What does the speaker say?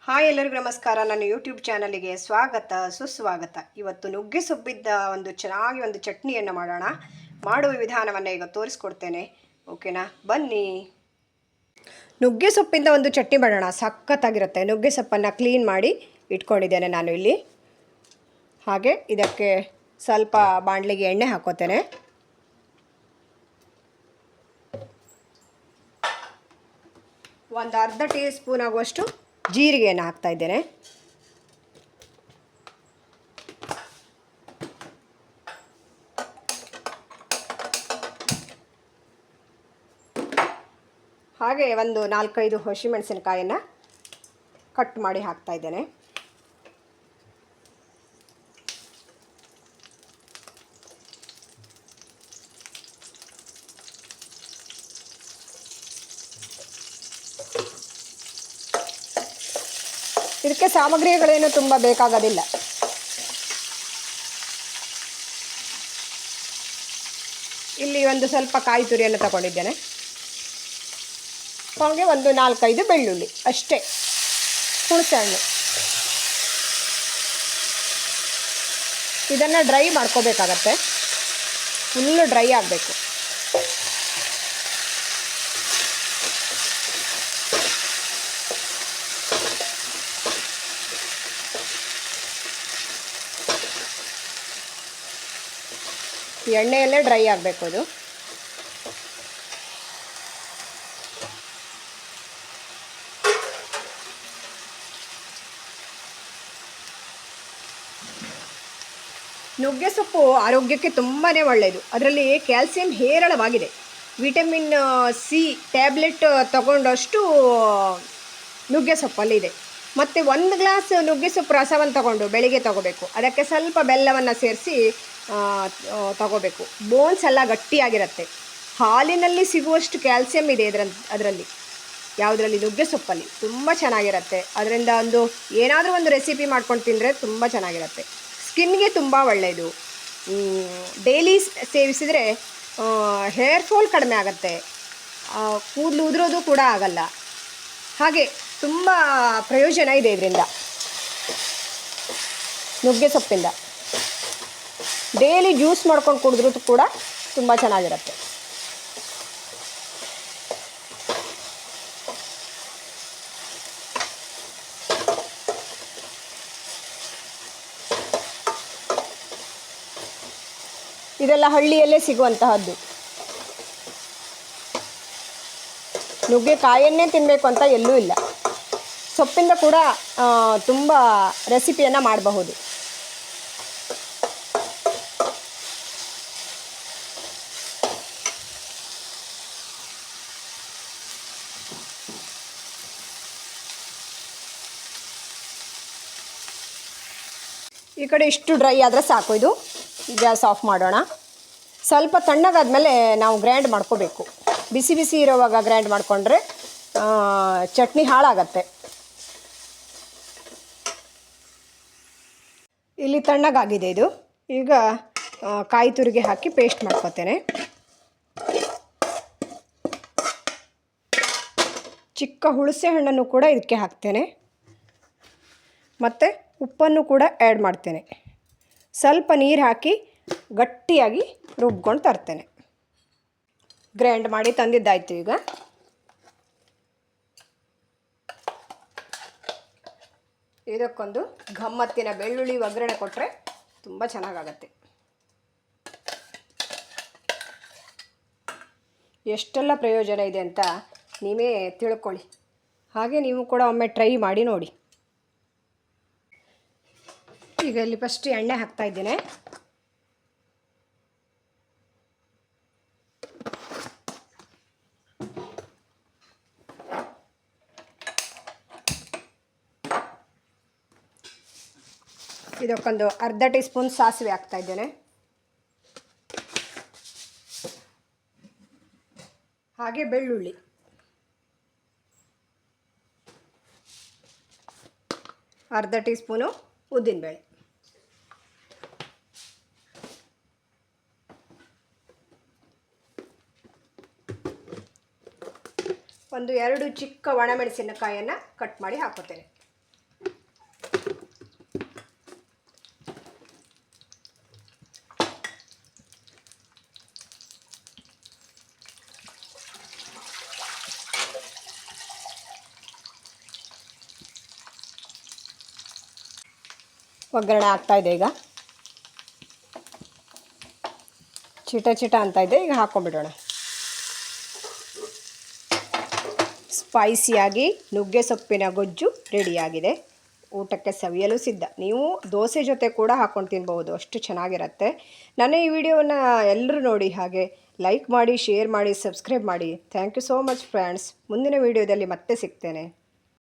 Hi ಎಲ್ಲರಿಗೂ ನಮಸ್ಕಾರ. ನನ್ನ ಯೂಟ್ಯೂಬ್ ಚಾನಲಿಗೆ ಸ್ವಾಗತ ಸುಸ್ವಾಗತ. ಇವತ್ತು ನುಗ್ಗೆ ಸೊಪ್ಪಿದ್ದ ಚೆನ್ನಾಗಿ ಒಂದು ಚಟ್ನಿಯನ್ನು ಮಾಡೋಣ. ಮಾಡುವ ವಿಧಾನವನ್ನು ಈಗ ತೋರಿಸ್ಕೊಡ್ತೇನೆ. ಓಕೆನಾ, ಬನ್ನಿ. ನುಗ್ಗೆ ಸೊಪ್ಪಿಂದ ಒಂದು ಚಟ್ನಿ ಮಾಡೋಣ. ಸಖತ್ತಾಗಿರುತ್ತೆ. ನುಗ್ಗೆ ಸೊಪ್ಪನ್ನು ಕ್ಲೀನ್ ಮಾಡಿ ಇಟ್ಕೊಂಡಿದ್ದೇನೆ ನಾನು ಇಲ್ಲಿ. ಹಾಗೆ ಇದಕ್ಕೆ ಸ್ವಲ್ಪ ಬಾಣಲಿಗೆ ಎಣ್ಣೆ ಹಾಕೋತೇನೆ. ಒಂದು ಅರ್ಧ ಟೀ ಸ್ಪೂನ್ ಆಗುವಷ್ಟು ಜೀರಿಗೆಯನ್ನು ಹಾಕ್ತಾ ಇದ್ದೇನೆ. ಹಾಗೆ ಒಂದು 4-5 ಹಸಿಮೆಣಸಿನಕಾಯನ್ನು ಕಟ್ ಮಾಡಿ ಹಾಕ್ತಾ ಇದ್ದೇನೆ. ಇದಕ್ಕೆ ಸಾಮಗ್ರಿಗಳೇನು ತುಂಬ ಬೇಕಾಗೋದಿಲ್ಲ. ಇಲ್ಲಿ ಒಂದು ಸ್ವಲ್ಪ ಕಾಯಿ ತುರಿಯನ್ನು ತಗೊಂಡಿದ್ದೇನೆ. ಹಾಗೆ ಒಂದು 4-5 ಬೆಳ್ಳುಳ್ಳಿ ಅಷ್ಟೇ, ಹುಣಸೆಹಣ್ಣು. ಇದನ್ನು ಡ್ರೈ ಮಾಡ್ಕೋಬೇಕಾಗತ್ತೆ. ಫುಲ್ಲು ಡ್ರೈ ಆಗಬೇಕು. ಎಣ್ಣೆಯಲ್ಲೇ ಡ್ರೈ ಆಗಬೇಕು ಅದು. ನುಗ್ಗೆ ಸೊಪ್ಪು ಆರೋಗ್ಯಕ್ಕೆ ತುಂಬಾ ಒಳ್ಳೆಯದು. ಅದರಲ್ಲಿ ಕ್ಯಾಲ್ಸಿಯಂ ಹೇರಳವಾಗಿದೆ. ವಿಟಮಿನ್ ಸಿ ಟ್ಯಾಬ್ಲೆಟ್ ತಗೊಂಡಷ್ಟು ನುಗ್ಗೆ ಸೊಪ್ಪಲ್ಲಿದೆ. ಮತ್ತು 1 ಗ್ಲಾಸ್ ನುಗ್ಗೆ ಸೊಪ್ಪು ರಸವನ್ನು ತಗೊಂಡು ಬೆಳಿಗ್ಗೆ ತಗೋಬೇಕು. ಅದಕ್ಕೆ ಸ್ವಲ್ಪ ಬೆಲ್ಲವನ್ನು ಸೇರಿಸಿ ತಗೋಬೇಕು. ಬೋನ್ಸ್ ಎಲ್ಲ ಗಟ್ಟಿಯಾಗಿರುತ್ತೆ. ಹಾಲಿನಲ್ಲಿ ಸಿಗುವಷ್ಟು ಕ್ಯಾಲ್ಸಿಯಂ ಇದೆ ಅದರಲ್ಲಿ. ಯಾವುದರಲ್ಲಿ? ನುಗ್ಗೆ ಸೊಪ್ಪಲ್ಲಿ ತುಂಬ ಚೆನ್ನಾಗಿರುತ್ತೆ. ಅದರಿಂದ ಏನಾದರೂ ಒಂದು ರೆಸಿಪಿ ಮಾಡ್ಕೊಂಡು ತಿಂದರೆ ತುಂಬ ಚೆನ್ನಾಗಿರುತ್ತೆ. ಸ್ಕಿನ್ಗೆ ತುಂಬ ಒಳ್ಳೆಯದು. ಡೈಲಿ ಸೇವಿಸಿದರೆ ಹೇರ್ ಫಾಲ್ ಕಡಿಮೆ ಆಗುತ್ತೆ. ಕೂದಲು ಉದುರೋದು ಕೂಡ ಆಗಲ್ಲ. ಹಾಗೆ ತುಂಬ ಪ್ರಯೋಜನ ಇದೆ ಇದರಿಂದ, ನುಗ್ಗೆ ಸೊಪ್ಪಿಂದ. ಡೈಲಿ ಜ್ಯೂಸ್ ಮಾಡ್ಕೊಂಡು ಕುಡಿದ್ರೂ ಕೂಡ ತುಂಬ ಚೆನ್ನಾಗಿರುತ್ತೆ. ಇದೆಲ್ಲ ಹಳ್ಳಿಯಲ್ಲೇ ಸಿಗುವಂತಹದ್ದು. ನುಗ್ಗೆಕಾಯನ್ನೇ ತಿನ್ನಬೇಕು ಅಂತ ಎಲ್ಲೂ ಇಲ್ಲ. ಸೊಪ್ಪಿಂದ ಕೂಡ ತುಂಬ ರೆಸಿಪಿಯನ್ನು ಮಾಡಬಹುದು. ಈ ಕಡೆ ಇಷ್ಟು ಡ್ರೈ ಆದರೆ ಸಾಕು. ಇದು ಗ್ಯಾಸ್ ಆಫ್ ಮಾಡೋಣ. ಸ್ವಲ್ಪ ತಣ್ಣಗಾದ್ಮೇಲೆ ನಾವು ಗ್ರೈಂಡ್ ಮಾಡ್ಕೋಬೇಕು. ಬಿಸಿ ಬಿಸಿ ಇರೋವಾಗ ಗ್ರೈಂಡ್ ಮಾಡಿಕೊಂಡ್ರೆ ಚಟ್ನಿ ಹಾಳಾಗತ್ತೆ. ಇಲ್ಲಿ ತಣ್ಣಗಾಗಿದೆ ಇದು. ಈಗ ಕಾಯಿ ತುರಿಗೆ ಹಾಕಿ ಪೇಸ್ಟ್ ಮಾಡ್ಕೋತೇನೆ. ಚಿಕ್ಕ ಹುಣಸೆ ಹಣ್ಣನ್ನು ಕೂಡ ಇದಕ್ಕೆ ಹಾಕ್ತೇನೆ. ಮತ್ತು ಉಪ್ಪನ್ನು ಕೂಡ ಆ್ಯಡ್ ಮಾಡ್ತೇನೆ. ಸ್ವಲ್ಪ ನೀರು ಹಾಕಿ ಗಟ್ಟಿಯಾಗಿ ರುಬ್ಕೊಂಡು ತರ್ತೇನೆ. ಗ್ರೈಂಡ್ ಮಾಡಿ ತಂದಿದ್ದಾಯಿತು. ಈಗ ಇದಕ್ಕೊಂದು ಗಮ್ಮತ್ತಿನ ಬೆಳ್ಳುಳ್ಳಿ ಒಗ್ಗರಣೆ ಕೊಟ್ಟರೆ ತುಂಬ ಚೆನ್ನಾಗಾಗತ್ತೆ. ಎಷ್ಟೆಲ್ಲ ಪ್ರಯೋಜನ ಇದೆ ಅಂತ ನೀವೇ ತಿಳ್ಕೊಳ್ಳಿ. ಹಾಗೆ ನೀವು ಕೂಡ ಒಮ್ಮೆ ಟ್ರೈ ಮಾಡಿ ನೋಡಿ. ಈಗ ಇಲ್ಲಿ ಫಸ್ಟ್ ಎಣ್ಣೆ ಹಾಕ್ತಾ ಇದ್ದೇನೆ. ಇದಕ್ಕೊಂದು ಅರ್ಧ ಟೀ ಸ್ಪೂನ್ ಸಾಸಿವೆ ಹಾಕ್ತಾ ಇದ್ದೇನೆ. ಹಾಗೆ ಬೆಳ್ಳುಳ್ಳಿ, ಅರ್ಧ ಟೀ ಸ್ಪೂನು ಉದ್ದಿನಬೇಳೆ, ಒಂದು 2 ಚಿಕ್ಕ ಒಣಮೆಣಸಿನಕಾಯಿಯನ್ನು ಕಟ್ ಮಾಡಿ ಹಾಕುತ್ತೇನೆ. ಒಗ್ಗರಣೆ ಆಗ್ತಾಯಿದೆ ಈಗ. ಚಿಟ ಚಿಟ ಅಂತ ಇದೆ. ಈಗ ಹಾಕ್ಕೊಂಬಿಡೋಣ. ಸ್ಪೈಸಿಯಾಗಿ ನುಗ್ಗೆ ಸೊಪ್ಪಿನ ಗೊಜ್ಜು ರೆಡಿಯಾಗಿದೆ. ಊಟಕ್ಕೆ ಸವಿಯಲು ಸಿದ್ಧ. ನೀವು ದೋಸೆ ಜೊತೆ ಕೂಡ ಹಾಕ್ಕೊಂಡು ತಿನ್ಬೋದು, ಅಷ್ಟು ಚೆನ್ನಾಗಿರುತ್ತೆ. ನನ್ನ ಈ ವಿಡಿಯೋವನ್ನು ಎಲ್ಲರೂ ನೋಡಿ, ಹಾಗೆ ಲೈಕ್ ಮಾಡಿ, ಶೇರ್ ಮಾಡಿ, ಸಬ್ಸ್ಕ್ರೈಬ್ ಮಾಡಿ. Thank you so much friends. ಮುಂದಿನ ವಿಡಿಯೋದಲ್ಲಿ ಮತ್ತೆ ಸಿಗ್ತೇನೆ.